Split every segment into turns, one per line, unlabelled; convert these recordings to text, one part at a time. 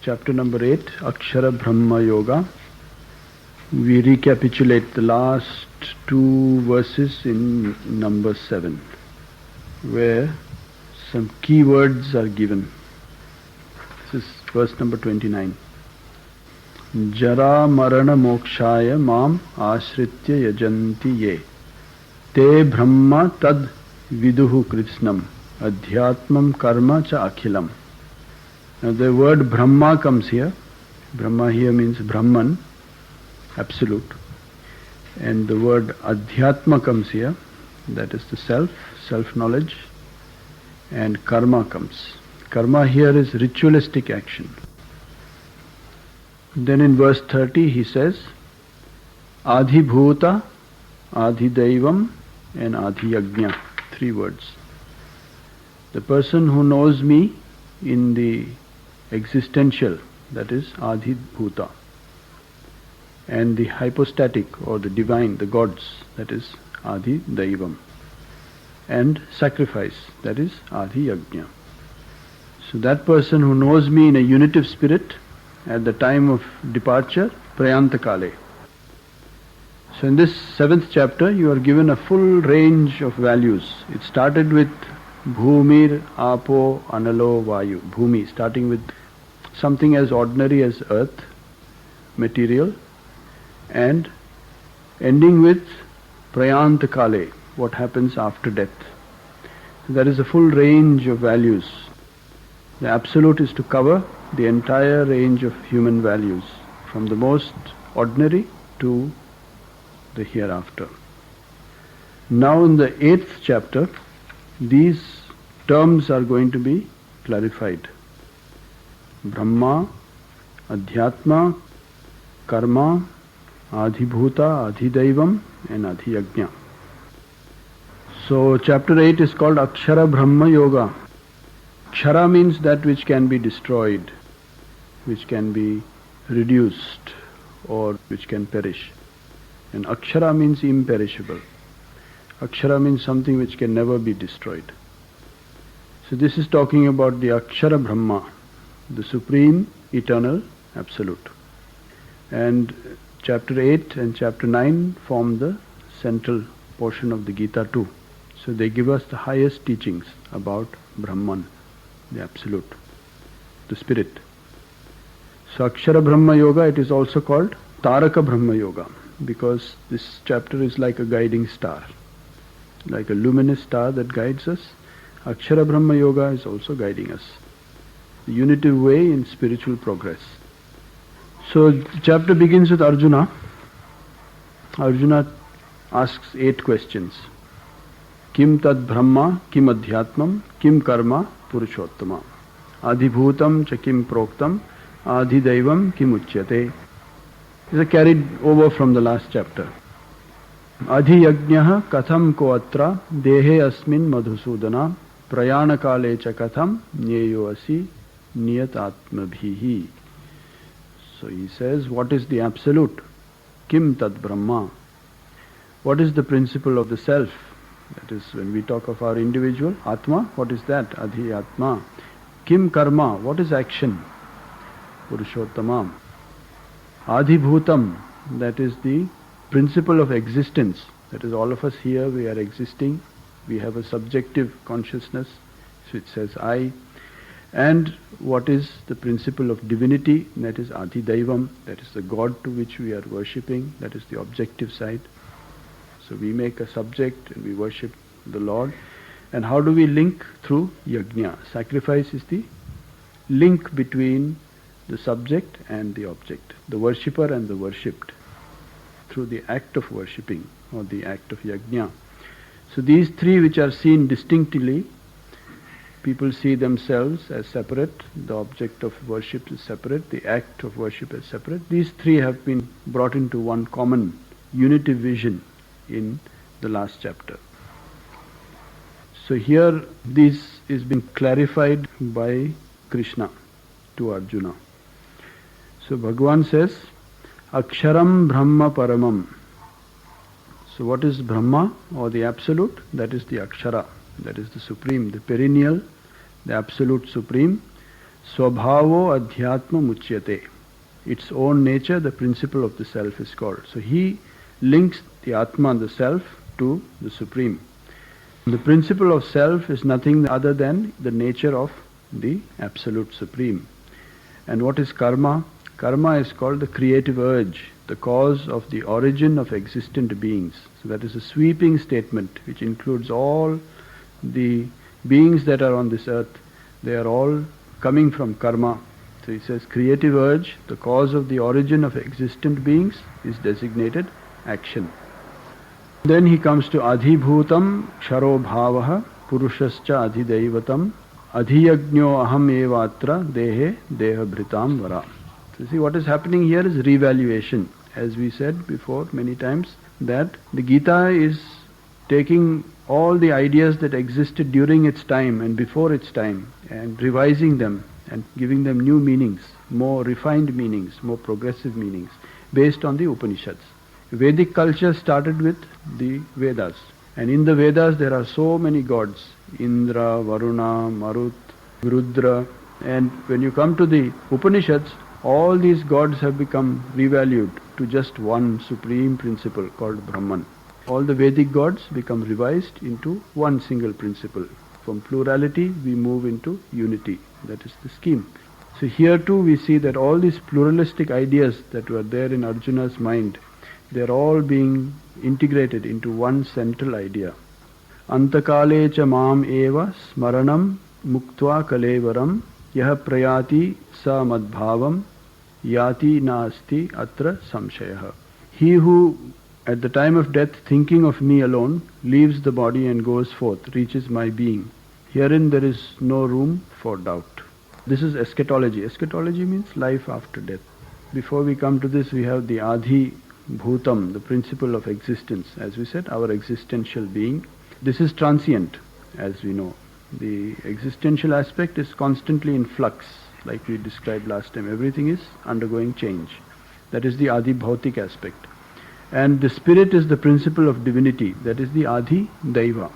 Chapter number 8, Akshara Brahma Yoga. We recapitulate the last two verses in number 7, where some key words are given. This is verse number 29. Jara marana mokshaya mam ashritya yajanti ye te brahma tad viduhu krishnam adhyatmam karma cha akhilam. Now the word Brahma comes here. Brahma here means Brahman, absolute. And the word Adhyatma comes here, that is the self, self-knowledge. And Karma comes. Karma here is ritualistic action. Then in verse 30 he says, Adhibhuta, Adhidaivam and Adhiyagnya. 3 words. The person who knows me in the existential, that is Adhibhuta, and the hypostatic or the divine, the gods, that is Adhidaivam, and sacrifice, that is Adhiyagnya. So that person who knows me in a unitive spirit at the time of departure, Prayantakale. So in this 7th chapter you are given a full range of values. It started with Bhumir, Apo, Analo, Vayu. Bhumi, starting with something as ordinary as earth, material, and ending with Prayantakale, what happens after death. So there is a full range of values. The Absolute is to cover the entire range of human values, from the most ordinary to the hereafter. Now in the 8th chapter, these terms are going to be clarified. Brahma, Adhyatma, Karma, Adhibhuta, Adhidaivam and Adhiyagnya. So chapter 8 is called Akshara Brahma Yoga. Akshara means that which can be destroyed, which can be reduced or which can perish. And Akshara means imperishable. Akshara means something which can never be destroyed. So this is talking about the Akshara Brahma, the supreme, eternal, absolute. And chapter 8 and chapter 9 form the central portion of the Gita too. So they give us the highest teachings about Brahman, the absolute, the spirit. So Akshara Brahma Yoga, it is also called Taraka Brahma Yoga, because this chapter is like a guiding star, like a luminous star that guides us. Akshara Brahma Yoga is also guiding us, the unitive way in spiritual progress. So the chapter begins with Arjuna. Arjuna asks 8 questions. Kim tad brahma, kim adhyatmam, kim karma, purushottama. Adhibhutam cha kim proktam, adhidaivam kim uchyate. These are carried over from the last chapter. Adhiyagnyah katham ko atra dehe asmin madhusudana prayanakale cha katham nyeyo asi niyat atmabhihi. So he says, what is the absolute? Kim tad brahma. What is the principle of the self? That is, when we talk of our individual, Atma, what is that? Adhi-atma. Kim karma, what is action? Purushottamam. Adhibhutam, that is the principle of existence. That is, all of us here, we are existing. We have a subjective consciousness, which says I. And what is the principle of divinity? That is Adhidaivam, that is the God to which we are worshipping, that is the objective side. So we make a subject and we worship the Lord. And how do we link? Through yajna. Sacrifice is the link between the subject and the object, the worshipper and the worshipped, through the act of worshipping or the act of yajna. So these 3 which are seen distinctly, people see themselves as separate, the object of worship is separate, the act of worship is separate. These 3 have been brought into one common unitive vision in the last chapter. So here this is being clarified by Krishna to Arjuna. So Bhagavan says, Aksharam Brahma Paramam. So what is Brahma or the Absolute? That is the Akshara, that is the Supreme, the perennial, the Absolute Supreme. Swabhavo adhyatma muchyate. Its own nature, the principle of the self is called. So he links the Atma, the self, to the Supreme. The principle of self is nothing other than the nature of the Absolute Supreme. And what is karma? Karma is called the creative urge, the cause of the origin of existent beings. So that is a sweeping statement which includes all the beings that are on this earth. They are all coming from karma. So he says creative urge, the cause of the origin of existent beings, is designated action. Then he comes to adhibhutam ksharo bhavaha purushascha adhidaivatam adhiyajño aham evatra dehe dehabhritam vara. So see, what is happening here is revaluation. As we said before many times, that the Gita is taking all the ideas that existed during its time and before its time and revising them and giving them new meanings, more refined meanings, more progressive meanings, based on the Upanishads. Vedic culture started with the Vedas, and in the Vedas there are so many gods, Indra, Varuna, Marut, Rudra, and when you come to the Upanishads, all these gods have become revalued to just one supreme principle called Brahman. All the Vedic gods become revised into one single principle. From plurality we move into unity. That is the scheme. So here too we see that all these pluralistic ideas that were there in Arjuna's mind, they are all being integrated into one central idea. Antakale cha mam eva smaranam muktva kalevaram yaha prayati sa madbhavam yati nasti atra samshayah. He who at the time of death, thinking of me alone, leaves the body and goes forth, reaches my being. Herein there is no room for doubt. This is eschatology. Eschatology means life after death. Before we come to this, we have the Adhi Bhutam, the principle of existence. As we said, our existential being. This is transient, as we know. The existential aspect is constantly in flux, like we described last time. Everything is undergoing change. That is the Adi Bhautik aspect. And the spirit is the principle of divinity, that is the Adi Daiva.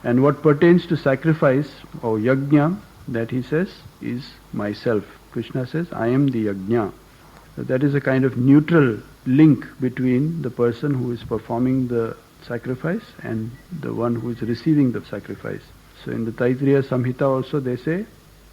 And what pertains to sacrifice or yajna, that he says, is myself. Krishna says, I am the yajna. So that is a kind of neutral link between the person who is performing the sacrifice and the one who is receiving the sacrifice. So in the Taittiriya Samhita also they say,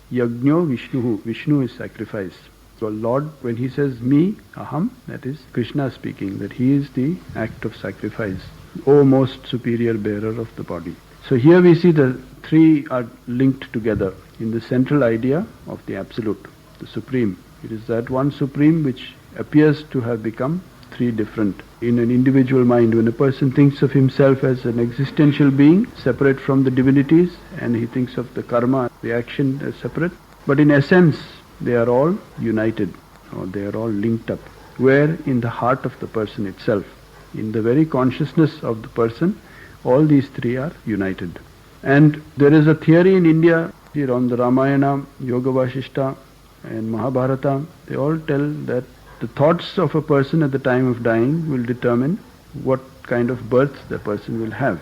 Yajño Vishnuhu, Vishnu is sacrifice. So Lord, when he says me, aham, that is Krishna speaking, that he is the act of sacrifice, O most superior bearer of the body. So here we see the three are linked together in the central idea of the Absolute, the Supreme. It is that one Supreme which appears to have become three different. In an individual mind, when a person thinks of himself as an existential being, separate from the divinities, and he thinks of the karma, the action as separate, but in essence, they are all united, or they are all linked up. Where in the heart of the person itself, in the very consciousness of the person, all these three are united. And there is a theory in India, here on the Ramayana, Yoga Vasishta and Mahabharata, they all tell that the thoughts of a person at the time of dying will determine what kind of birth the person will have.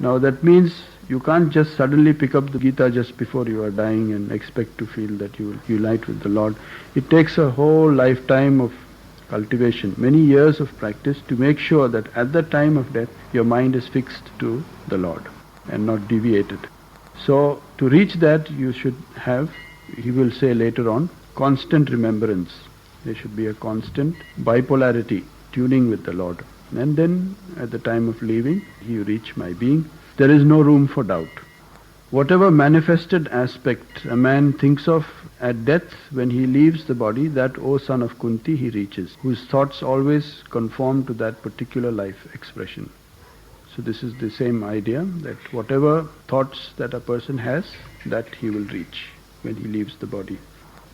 Now that means you can't just suddenly pick up the Gita just before you are dying and expect to feel that you will unite with the Lord. It takes a whole lifetime of cultivation, many years of practice to make sure that at the time of death your mind is fixed to the Lord and not deviated. So to reach that you should have, he will say later on, constant remembrance. There should be a constant bipolarity, tuning with the Lord. And then at the time of leaving, you reach my being. There is no room for doubt. Whatever manifested aspect a man thinks of at death when he leaves the body, that, O son of Kunti, he reaches, whose thoughts always conform to that particular life expression. So this is the same idea, that whatever thoughts that a person has, that he will reach when he leaves the body.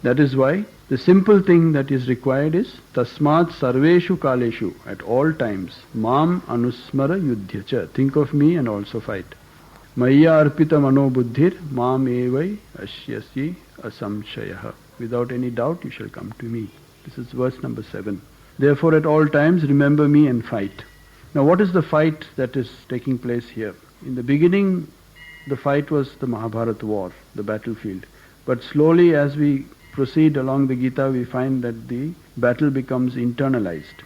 That is why the simple thing that is required is tasmat sarveshu kaleshu, at all times, mam anusmara yudhyacha, think of me and also fight. Maya arpita mano buddhir mam evai ashyasi asamshayah. Without any doubt you shall come to me. This is verse number 7. Therefore at all times remember me and fight. Now what is the fight that is taking place here? In the beginning the fight was the Mahabharata war, the battlefield. But slowly as we proceed along the Gita, we find that the battle becomes internalized.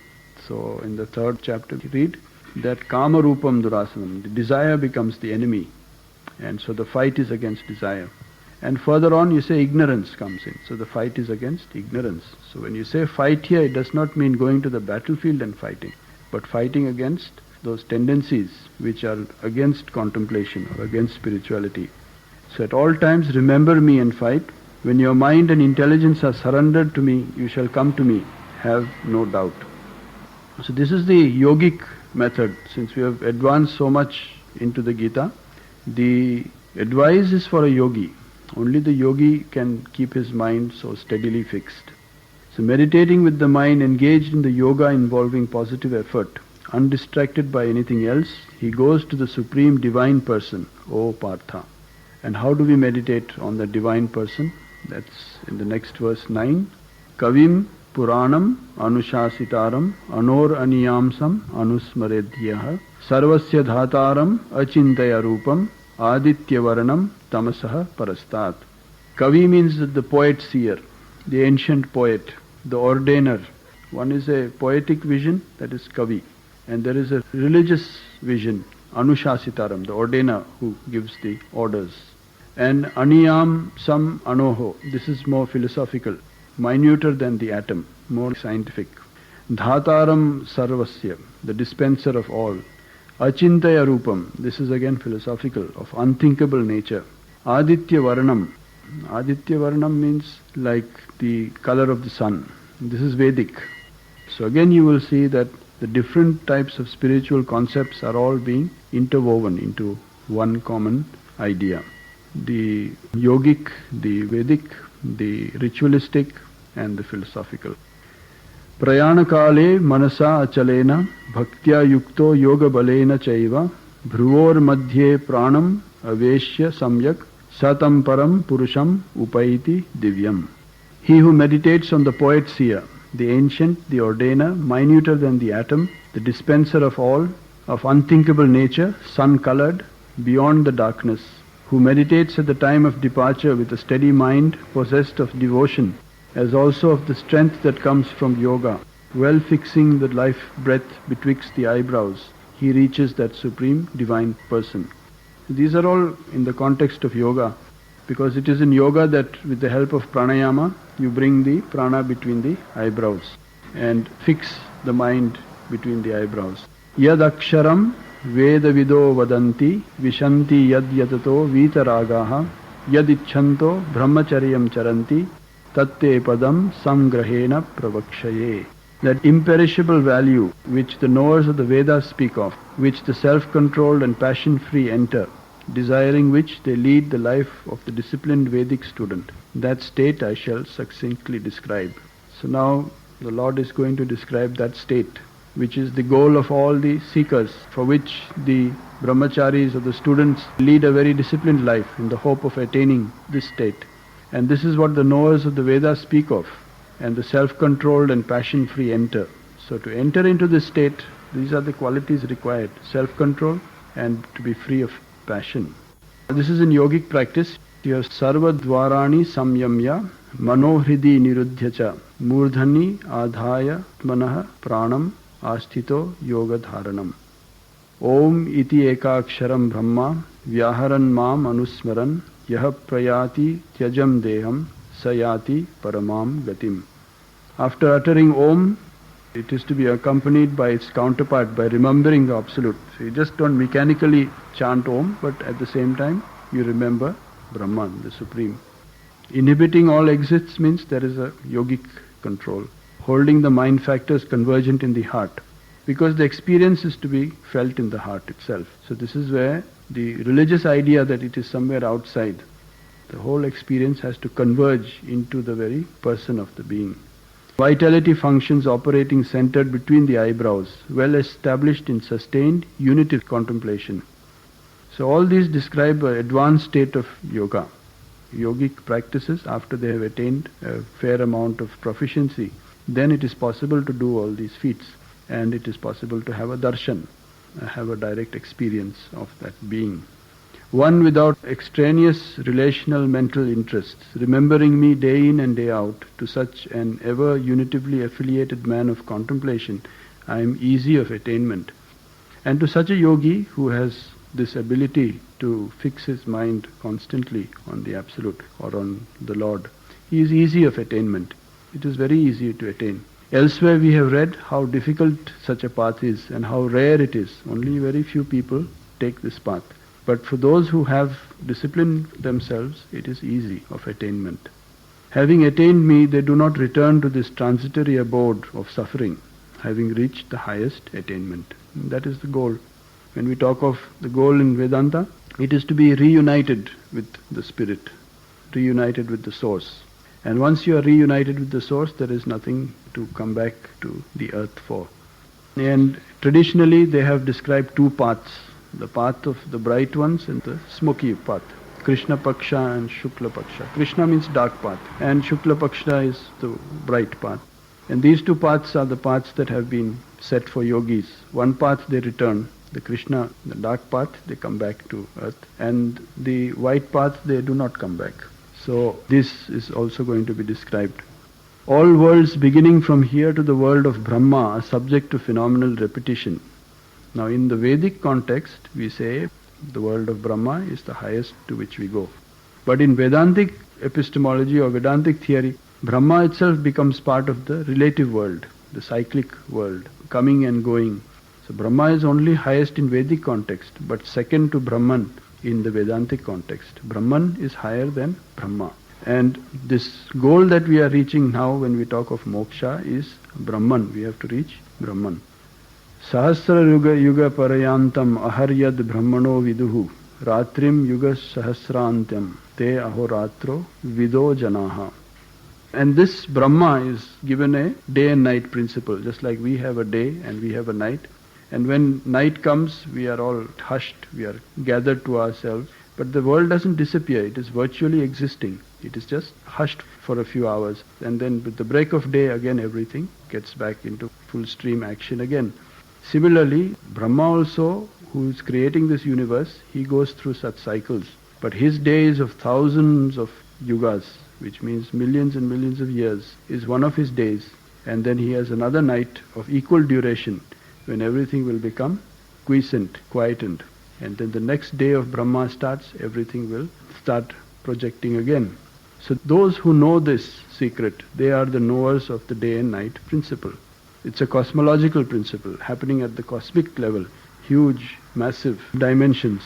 So in the 3rd chapter we read that Kama Rupam Durasanam, the desire becomes the enemy. And so the fight is against desire. And further on you say ignorance comes in. So the fight is against ignorance. So when you say fight here, it does not mean going to the battlefield and fighting, but fighting against those tendencies which are against contemplation or against spirituality. So at all times remember me and fight. When your mind and intelligence are surrendered to me, you shall come to me, have no doubt. So this is the yogic method. Since we have advanced so much into the Gita, the advice is for a yogi. Only the yogi can keep his mind so steadily fixed. So meditating with the mind engaged in the yoga involving positive effort, undistracted by anything else, he goes to the Supreme Divine Person, O Partha. And how do we meditate on the Divine Person? That's in the next verse 9. Kavim Puranam Anushasitaram Anor Aniyamsam Anusmaredyaha Sarvasya Dhataram Achintaya Rupam Aditya Varanam Tamasaha Parastat. Kavi means the poet seer, the ancient poet, the ordainer. One is a poetic vision, that is Kavi. And there is a religious vision, Anushasitaram, the ordainer who gives the orders. And Aniyam Sam Anoho, this is more philosophical, minuter than the atom, more scientific. Dhataram Sarvasya, the dispenser of all. Achintaya Rupam, this is again philosophical, of unthinkable nature. Aditya Varanam, Aditya Varanam means like the color of the sun. This is Vedic. So again you will see that the different types of spiritual concepts are all being interwoven into one common idea. The yogic, the Vedic, the ritualistic and the philosophical. Prayanakale manasa achalena bhaktya yukto yoga balena chaiva bhruvor madhye pranam aveshya samyak satam param purusham upaiti divyam. He who meditates on the poet seer, the ancient, the ordainer, minuter than the atom, the dispenser of all, of unthinkable nature, sun-colored, beyond the darkness, who meditates at the time of departure with a steady mind possessed of devotion, as also of the strength that comes from yoga, well fixing the life breath betwixt the eyebrows, he reaches that supreme divine person. These are all in the context of yoga, because it is in yoga that with the help of pranayama, you bring the prana between the eyebrows and fix the mind between the eyebrows. Yad aksharam veda vido vadanti vishanti yad yatato vitaragaha yad icchanto brahmacharyam charanti tatte padam samgrahena pravakshaye. That imperishable value which the knowers of the Vedas speak of, which the self-controlled and passion-free enter, desiring which they lead the life of the disciplined Vedic student. That state I shall succinctly describe. So now the Lord is going to describe that state, which is the goal of all the seekers, for which the brahmacharis or the students lead a very disciplined life in the hope of attaining this state. And this is what the knowers of the Vedas speak of, and the self-controlled and passion-free enter. So to enter into this state, these are the qualities required: self-control and to be free of passion. This is in yogic practice. Your sarva dvarani samyamya manohridi niruddhyacha murdhani adhaya manah pranam asthito yoga dharanam. Om iti ekaksharam brahma vyaharan mam anusmaran yah prayati tyajam deham sayati paramam gatim. After uttering Om, it is to be accompanied by its counterpart by remembering the Absolute. So you just don't mechanically chant Om, but at the same time you remember Brahman, the Supreme. Inhibiting all exits means there is a yogic control. Holding the mind factors convergent in the heart, because the experience is to be felt in the heart itself. So this is where the religious idea that it is somewhere outside, the whole experience has to converge into the very person of the being. Vitality functions operating centered between the eyebrows, well established in sustained unity contemplation. So all these describe an advanced state of yoga. Yogic practices, after they have attained a fair amount of proficiency, then it is possible to do all these feats, and it is possible to have a darshan, have a direct experience of that being. one without extraneous relational mental interests, remembering me day in and day out, to such an ever unitively affiliated man of contemplation, I am easy of attainment. And to such a yogi who has this ability to fix his mind constantly on the Absolute or on the Lord, he is easy of attainment. It is very easy to attain. Elsewhere we have read how difficult such a path is and how rare it is. Only very few people take this path. But for those who have disciplined themselves, it is easy of attainment. Having attained me, they do not return to this transitory abode of suffering, having reached the highest attainment. And that is the goal. When we talk of the goal in Vedanta, it is to be reunited with the Spirit, reunited with the Source. And once you are reunited with the Source, there is nothing to come back to the earth for. And traditionally they have described two paths, the path of the bright ones and the smoky path, Krishna Paksha and Shukla Paksha. Krishna means dark path and Shukla Paksha is the bright path. And these two paths are the paths that have been set for yogis. One path they return, the Krishna, the dark path, they come back to earth, and the white path they do not come back. So this is also going to be described. All worlds beginning from here to the world of Brahma are subject to phenomenal repetition. Now in the Vedic context, we say the world of Brahma is the highest to which we go. But in Vedantic epistemology or Vedantic theory, Brahma itself becomes part of the relative world, the cyclic world, coming and going. So Brahma is only highest in Vedic context, but second to Brahman in the Vedantic context. Brahman is higher than Brahma. And this goal that we are reaching now when we talk of moksha is Brahman. We have to reach Brahman. Sahasra yuga parayantam aharyad brahmano viduhu ratrim yuga sahasrantyam te ahoratro vido janaha. And this Brahma is given a day and night principle, just like we have a day and we have a night. And when night comes, we are all hushed, we are gathered to ourselves. But the world doesn't disappear, it is virtually existing. It is just hushed for a few hours. And then with the break of day, again everything gets back into full stream action again. Similarly, Brahma also, who is creating this universe, he goes through such cycles. But his days of thousands of yugas, which means millions and millions of years, is one of his days. And then he has another night of equal duration, when everything will become quiescent, quietened. And then the next day of Brahma starts, everything will start projecting again. So those who know this secret, they are the knowers of the day and night principle. It's a cosmological principle happening at the cosmic level, huge, massive dimensions.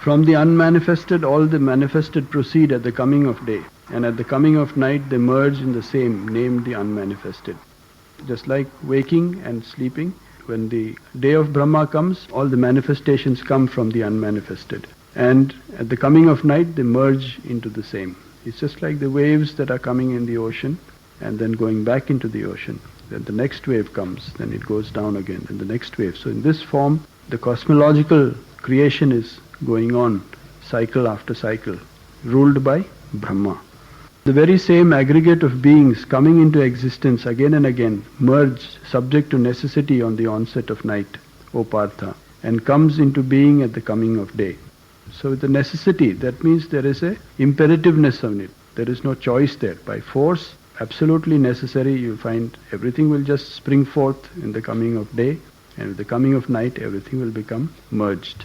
From the unmanifested, all the manifested proceed at the coming of day. And at the coming of night, they merge in the same, named the unmanifested. Just like waking and sleeping, when the day of Brahma comes, all the manifestations come from the unmanifested. And at the coming of night, they merge into the same. It's just like the waves that are coming in the ocean and then going back into the ocean. Then the next wave comes, then it goes down again, and the next wave. So in this form, the cosmological creation is going on, cycle after cycle, ruled by Brahma. The very same aggregate of beings coming into existence again and again merge subject to necessity on the onset of night, O Partha, and comes into being at the coming of day. So with the necessity, that means there is a imperativeness on it. There is no choice there. By force, absolutely necessary, you find everything will just spring forth in the coming of day, and with the coming of night, everything will become merged.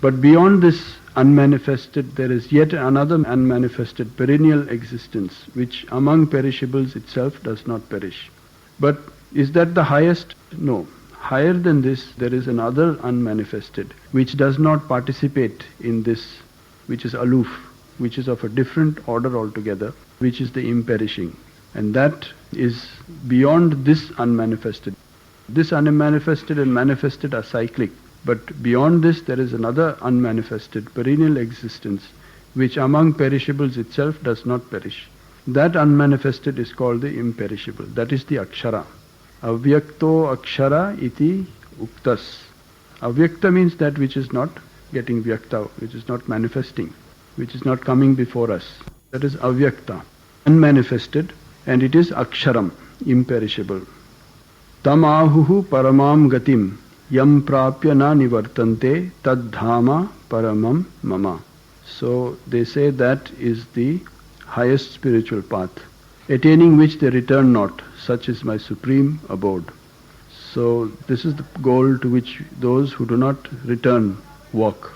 But beyond this unmanifested, there is yet another unmanifested perennial existence, which among perishables itself does not perish. But is that the highest? No. Higher than this, there is another unmanifested, which does not participate in this, which is aloof, which is of a different order altogether, which is the imperishing. And that is beyond this unmanifested. This unmanifested and manifested are cyclic. But beyond this, there is another unmanifested, perennial existence, which among perishables itself does not perish. That unmanifested is called the imperishable. That is the akshara. Avyakto akshara iti uktas. Avyakta means that which is not getting vyakta, which is not manifesting, which is not coming before us. That is avyakta, unmanifested, and it is aksharam, imperishable. Tam ahuhu paramam gatim yam prapya na nivartante tad dhama paramam mama. So they say that is the highest spiritual path, attaining which they return not. Such is my supreme abode. So this is the goal to which those who do not return walk,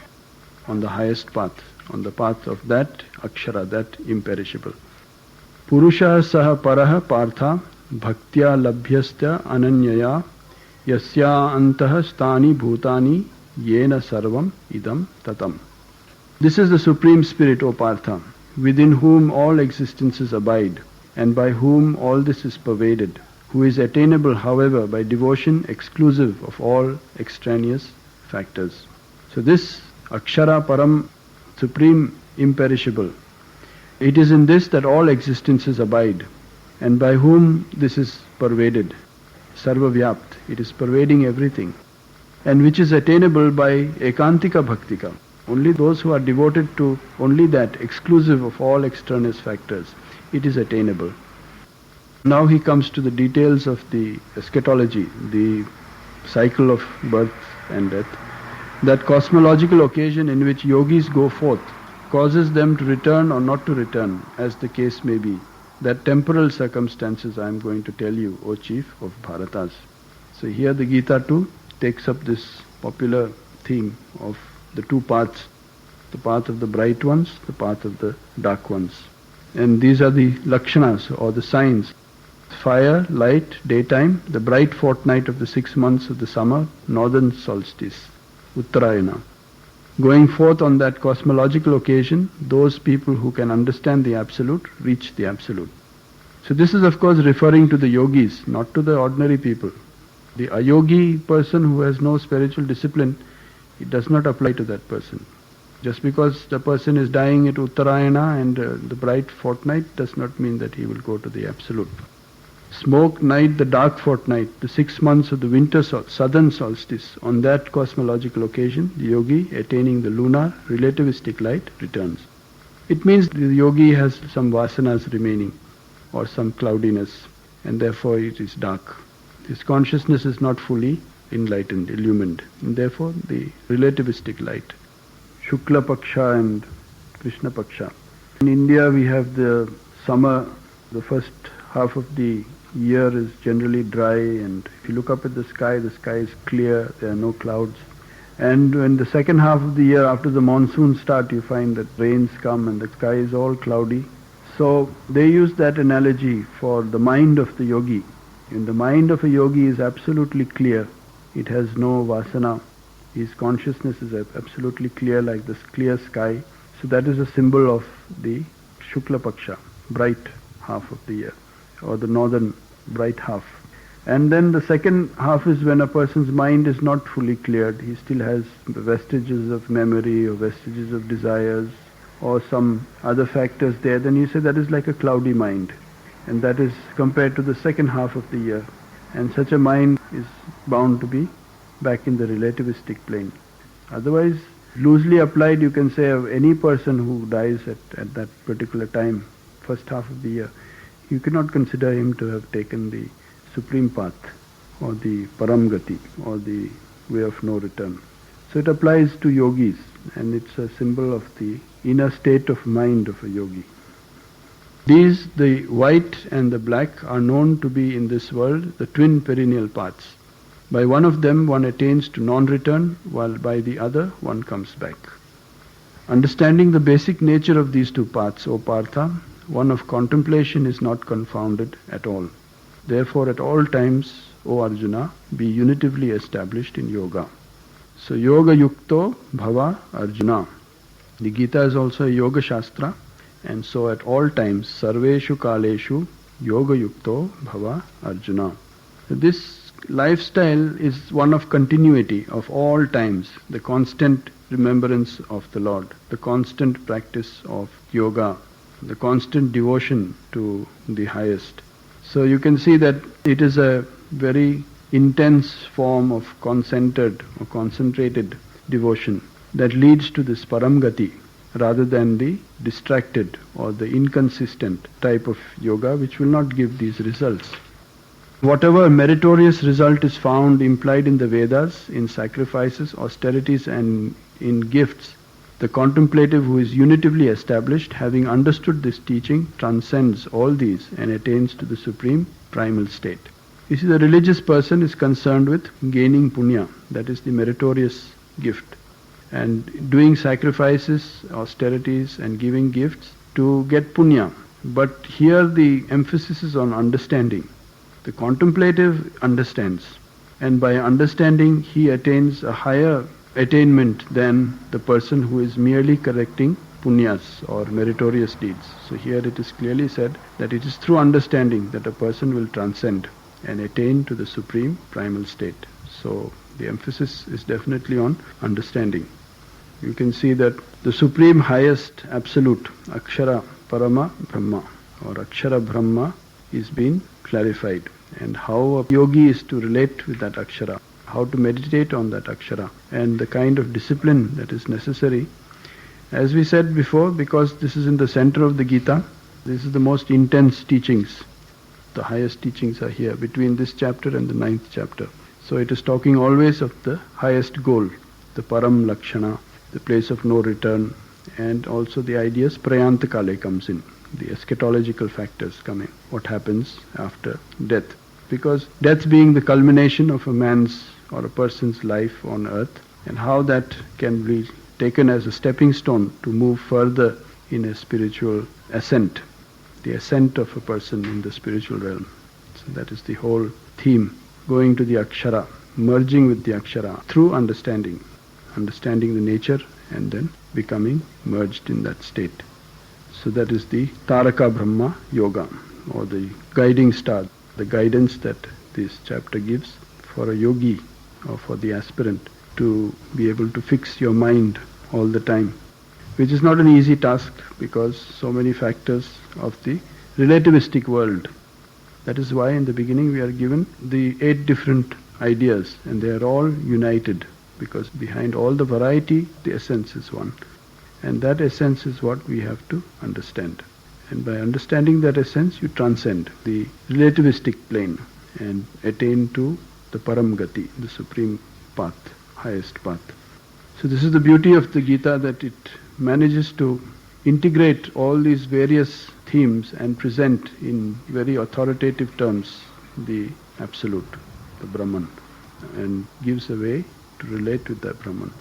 on the highest path, on the path of that akshara, that imperishable. Purusha saha paraha partha bhaktya labhyastya ananyaya yasya antah stani bhutani yena sarvam idam tatam. This is the Supreme Spirit, O Partha, within whom all existences abide, and by whom all this is pervaded, who is attainable, however, by devotion exclusive of all extraneous factors. So this Akshara Param, Supreme Imperishable, it is in this that all existences abide, and by whom this is pervaded, Sarva Vyapt, it is pervading everything, and which is attainable by Ekantika Bhaktika. Only those who are devoted to only that, exclusive of all extraneous factors, it is attainable. Now he comes to the details of the eschatology, the cycle of birth and death. That cosmological occasion in which yogis go forth causes them to return or not to return, as the case may be. That temporal circumstances I am going to tell you, O chief of Bharatas. So here the Gita too takes up this popular theme of the two paths, the path of the bright ones, the path of the dark ones. And these are the lakshanas or the signs. Fire, light, daytime, the bright fortnight of the 6 months of the summer, northern solstice, Uttarayana. Going forth on that cosmological occasion, those people who can understand the Absolute reach the Absolute. So this is of course referring to the yogis, not to the ordinary people. The ayogi person who has no spiritual discipline, it does not apply to that person. Just because the person is dying at Uttarayana and the bright fortnight does not mean that he will go to the Absolute. Smoke night, the dark fortnight, the 6 months of the winter southern solstice, on that cosmological occasion, the yogi attaining the lunar relativistic light returns. It means the yogi has some vasanas remaining or some cloudiness, and therefore it is dark. His consciousness is not fully enlightened, illumined, and therefore the relativistic light. Shukla Paksha and Krishna Paksha. In India we have the summer, the first half of the year is generally dry, and if you look up at the sky is clear, there are no clouds. And when the second half of the year, after the monsoon start, you find that rains come and the sky is all cloudy. So they use that analogy for the mind of the yogi. And the mind of a yogi is absolutely clear. It has no vasana. His consciousness is absolutely clear, like this clear sky. So that is a symbol of the Shukla Paksha, bright half of the year, or the northern bright half. And then the second half is when a person's mind is not fully cleared. He still has vestiges of memory or vestiges of desires or some other factors there. Then you say that is like a cloudy mind. And that is compared to the second half of the year. And such a mind is bound to be back in the relativistic plane. Otherwise, loosely applied, you can say of any person who dies at that particular time, first half of the year, you cannot consider him to have taken the supreme path or the paramgati or the way of no return. So it applies to yogis, and it's a symbol of the inner state of mind of a yogi. These, the white and the black, are known to be in this world the twin perennial paths. By one of them one attains to non-return, while by the other one comes back. Understanding the basic nature of these two paths, O Partha, one of contemplation is not confounded at all. Therefore at all times, O Arjuna, be unitively established in yoga. So yoga yukto bhava Arjuna. The Gita is also a yoga shastra, and so at all times, sarveshu kaleshu yoga yukto bhava Arjuna. So this lifestyle is one of continuity of all times, the constant remembrance of the Lord, the constant practice of yoga, the constant devotion to the highest. So you can see that it is a very intense form of concentrated or concentrated devotion that leads to this paramgati, rather than the distracted or the inconsistent type of yoga which will not give these results. Whatever meritorious result is found implied in the Vedas, in sacrifices, austerities and in gifts, The contemplative who is unitively established, having understood this teaching, transcends all these and attains to the supreme primal state. You see, the religious person is concerned with gaining punya, that is the meritorious gift, and doing sacrifices, austerities and giving gifts to get punya. But here the emphasis is on understanding. The contemplative understands, and by understanding he attains a higher attainment than the person who is merely correcting punyas or meritorious deeds. So here it is clearly said that it is through understanding that a person will transcend and attain to the supreme primal state. So the emphasis is definitely on understanding. You can see that the supreme highest absolute, Akshara Parama Brahma or Akshara Brahma, is being clarified, and how a yogi is to relate with that Akshara, how to meditate on that Akshara, and the kind of discipline that is necessary. As we said before, because this is in the center of the Gita, this is the most intense teachings. The highest teachings are here, between this chapter and the 9th chapter. So it is talking always of the highest goal, the Param Lakshana, the place of no return, and also the ideas Prayantakale comes in. The eschatological factors come in. What happens after death? Because death being the culmination of a man's or a person's life on earth, and how that can be taken as a stepping stone to move further in a spiritual ascent, the ascent of a person in the spiritual realm. So that is the whole theme, going to the Akshara, merging with the Akshara through understanding the nature and then becoming merged in that state. So that is the Taraka Brahma Yoga, or the guiding star, the guidance that this chapter gives for a yogi or for the aspirant to be able to fix your mind all the time, which is not an easy task because so many factors of the relativistic world. That is why in the beginning we are given the 8 different ideas, and they are all united, because behind all the variety the essence is one. And that essence is what we have to understand. And by understanding that essence, you transcend the relativistic plane and attain to the Param Gati, the supreme path, highest path. So this is the beauty of the Gita, that it manages to integrate all these various themes and present in very authoritative terms the Absolute, the Brahman, and gives a way to relate with that Brahman.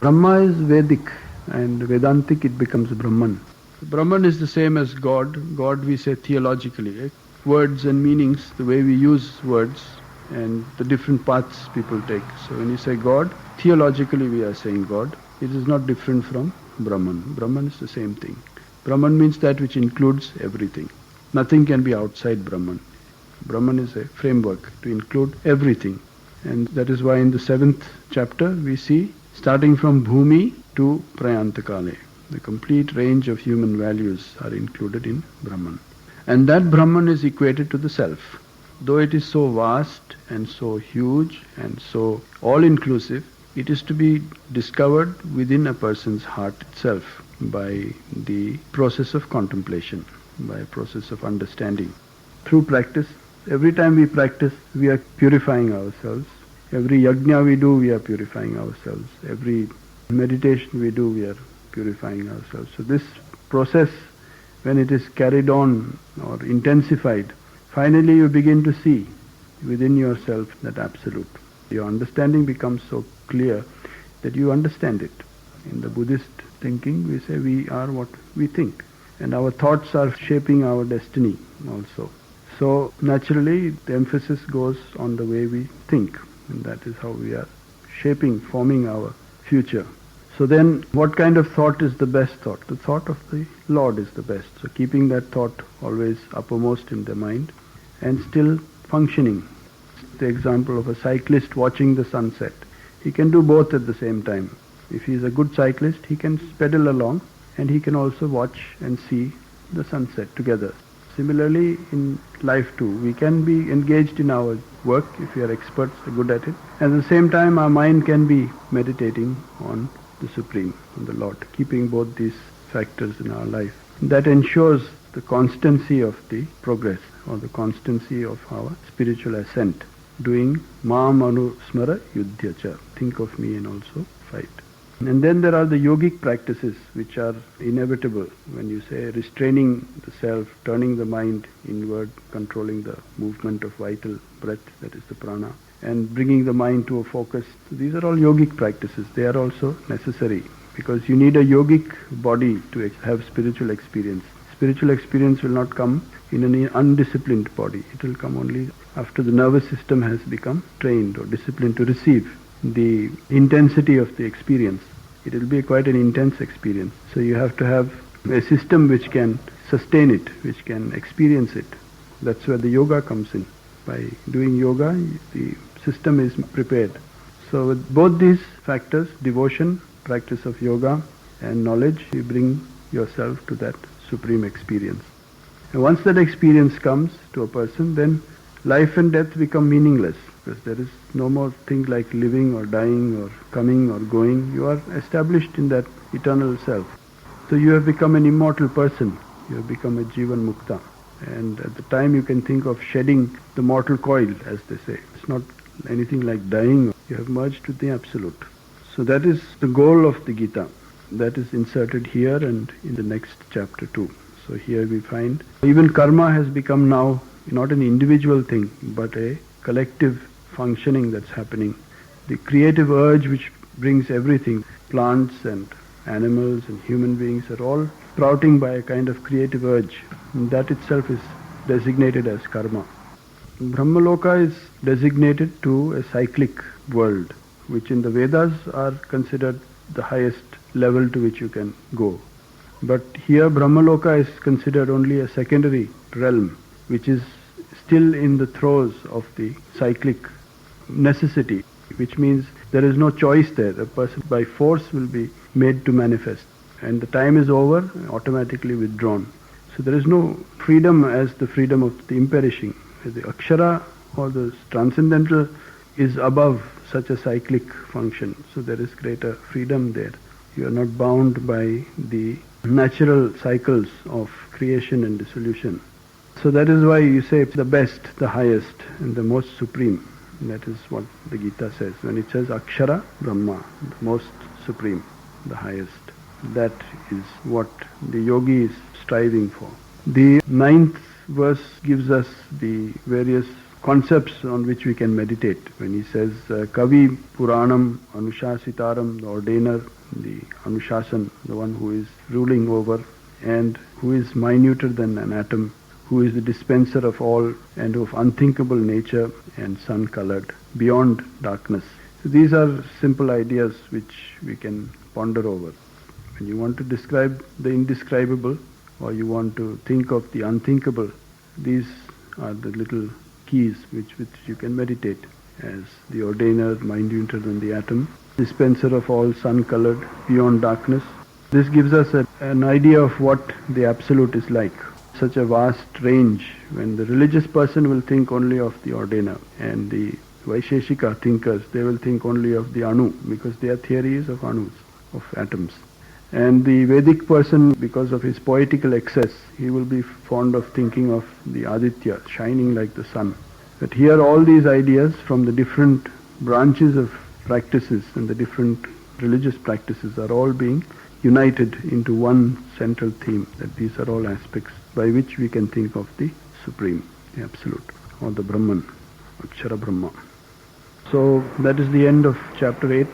Brahma is Vedic, and Vedantic it becomes Brahman. Brahman is the same as God. God we say theologically, right? Words and meanings, the way we use words and the different paths people take. So when you say God, theologically we are saying God. It is not different from Brahman. Brahman is the same thing. Brahman means that which includes everything. Nothing can be outside Brahman. Brahman is a framework to include everything. And that is why in the 7th chapter we see, starting from Bhumi to Prayantakale, the complete range of human values are included in Brahman. And that Brahman is equated to the self. Though it is so vast and so huge and so all-inclusive, it is to be discovered within a person's heart itself by the process of contemplation, by a process of understanding. Through practice, every time we practice, we are purifying ourselves. Every yajna we do, we are purifying ourselves. Every meditation we do, we are purifying ourselves. So this process, when it is carried on or intensified, finally you begin to see within yourself that Absolute. Your understanding becomes so clear that you understand it. In the Buddhist thinking, we say we are what we think, and our thoughts are shaping our destiny also. So naturally the emphasis goes on the way we think, and that is how we are forming our future. So then what kind of thought is the best thought? The thought of the Lord is the best. So keeping that thought always uppermost in the mind and still functioning. The example of a cyclist watching the sunset. He can do both at the same time. If he is a good cyclist, he can pedal along and he can also watch and see the sunset together. Similarly, in life too, we can be engaged in our work if we are experts, good at it. At the same time, our mind can be meditating on the Supreme, on the Lord, keeping both these factors in our life. That ensures the constancy of the progress, or the constancy of our spiritual ascent. Doing Maam Anusmara Yudhya Cha, think of me and also fight. And then there are the yogic practices which are inevitable. When you say restraining the self, turning the mind inward, controlling the movement of vital breath, that is the prana, and bringing the mind to a focus. These are all yogic practices. They are also necessary because you need a yogic body to have spiritual experience. Spiritual experience will not come in an undisciplined body. It will come only after the nervous system has become trained or disciplined to receive the intensity of the experience. It will be quite an intense experience. So you have to have a system which can sustain it, which can experience it. That's where the yoga comes in. By doing yoga, the system is prepared. So with both these factors, devotion, practice of yoga and knowledge, you bring yourself to that supreme experience. And once that experience comes to a person, then life and death become meaningless, because there is no more thing like living or dying or coming or going. You are established in that eternal self. So you have become an immortal person. You have become a Jivan Mukta. And at the time you can think of shedding the mortal coil, as they say. It's not anything like dying. You have merged with the Absolute. So that is the goal of the Gita. That is inserted here and in the next chapter too. So here we find even karma has become now not an individual thing, but a collective functioning that's happening. The creative urge which brings everything, plants and animals and human beings are all sprouting by a kind of creative urge. And that itself is designated as karma. Brahmaloka is designated to a cyclic world, which in the Vedas are considered the highest level to which you can go. But here Brahmaloka is considered only a secondary realm, which is still in the throes of the cyclic necessity, which means there is no choice there. A person by force will be made to manifest, and the time is over, automatically withdrawn. So there is no freedom as the freedom of the imperishing. The akshara or the transcendental is above such a cyclic function. So there is greater freedom there. You are not bound by the natural cycles of creation and dissolution. So that is why you say the best, the highest, and the most supreme. That is what the Gita says. When it says Akshara Brahma, the most supreme, the highest, that is what the yogi is striving for. The 9th verse gives us the various concepts on which we can meditate. When he says Kavi Puranam Anushasitaram, the ordainer, the Anushasan, the one who is ruling over and who is minuter than an atom, who is the dispenser of all and of unthinkable nature and sun-colored, beyond darkness. So these are simple ideas which we can ponder over. When you want to describe the indescribable or you want to think of the unthinkable, these are the little keys which you can meditate as the ordainer, minuter than the atom, dispenser of all sun-colored, beyond darkness. This gives us an idea of what the Absolute is like. Such a vast range, when the religious person will think only of the ordainer, and the Vaisheshika thinkers, they will think only of the Anu, because their theory is of Anus, of atoms. And the Vedic person, because of his poetical excess, he will be fond of thinking of the Aditya, shining like the sun. But here all these ideas from the different branches of practices and the different religious practices are all being united into one central theme, that these are all aspects by which we can think of the Supreme, the Absolute, or the Brahman, Akshara Brahma. So that is the end of chapter 8.